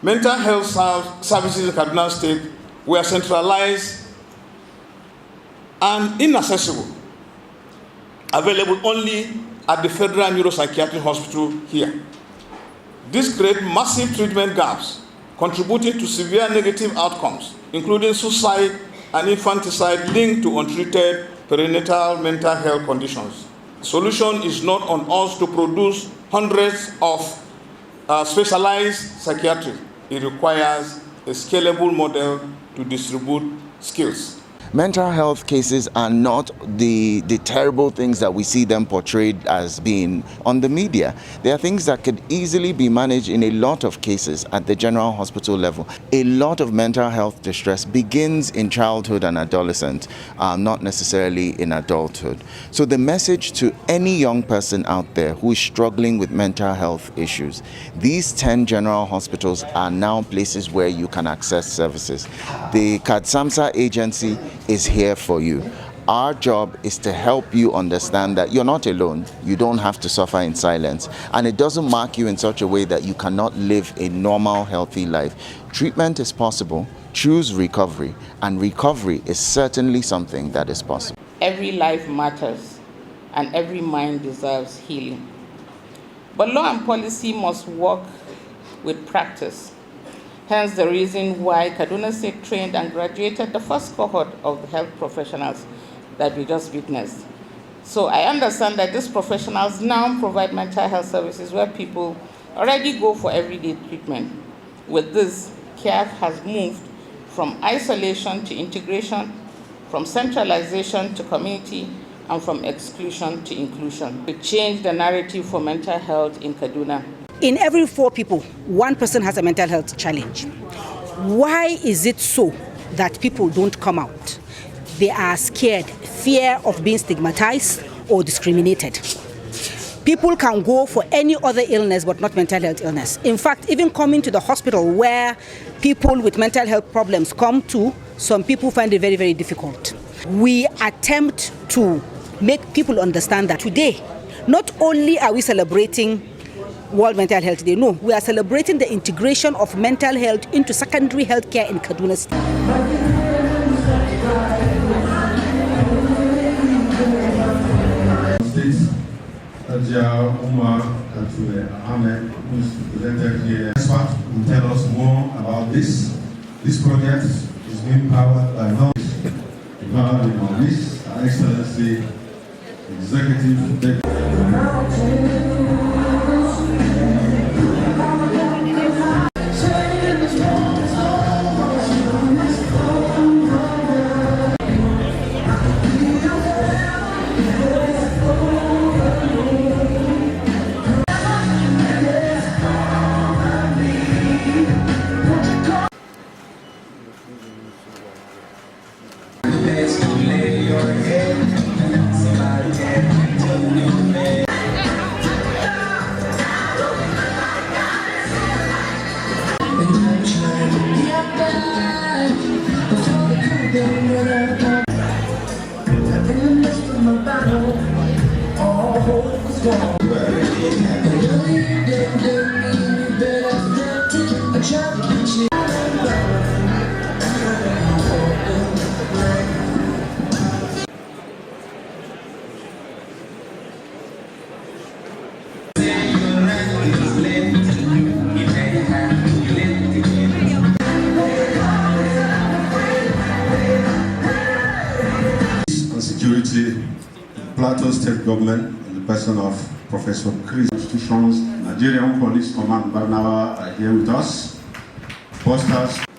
Mental health services in Kaduna State were centralized and inaccessible, available only at the Federal Neuropsychiatric Hospital here. This creates massive treatment gaps, contributing to severe negative outcomes, including suicide and infanticide linked to untreated perinatal mental health conditions. The solution is not on us to produce hundreds of specialized psychiatrists. It requires a scalable model to distribute skills. Mental health cases are not the terrible things that we see them portrayed as being on the media. They are things that could easily be managed in a lot of cases at the general hospital level. A lot of mental health distress begins in childhood and adolescence, not necessarily in adulthood. So the message to any young person out there who is struggling with mental health issues, these 10 general hospitals are now places where you can access services. The KADSAMSA agency is here for you. Our job is to help you understand that you're not alone. You don't have to suffer in silence. And it doesn't mark you in such a way that you cannot live a normal, healthy life. Treatment is possible. Choose recovery. And recovery is certainly something that is possible. Every life matters, and every mind deserves healing. But law and policy must work with practice. Hence the reason why Kaduna State trained and graduated the first cohort of the health professionals that we just witnessed. So I understand that these professionals now provide mental health services where people already go for everyday treatment. With this, care has moved from isolation to integration, from centralization to community, and from exclusion to inclusion. To change the narrative for mental health in Kaduna. In every 4 people, 1 person has a mental health challenge. Why is it so that people don't come out? They are scared, fear of being stigmatized or discriminated. People can go for any other illness but not mental health illness. In fact, even coming to the hospital where people with mental health problems come to, some people find it very, very difficult. We attempt to make people understand that today, not only are we celebrating World Mental Health Day. No, we are celebrating the integration of mental health into secondary health care in Kaduna State. Gov Uba who is presented here, expert will tell us more about this. This project is being powered by knowledge, powered in our list, Our Excellency, Executive Director. Security, Plateau State Government, in the person of Professor Chris, institutions, Nigerian Police Command Barnawa are here with us. Posters.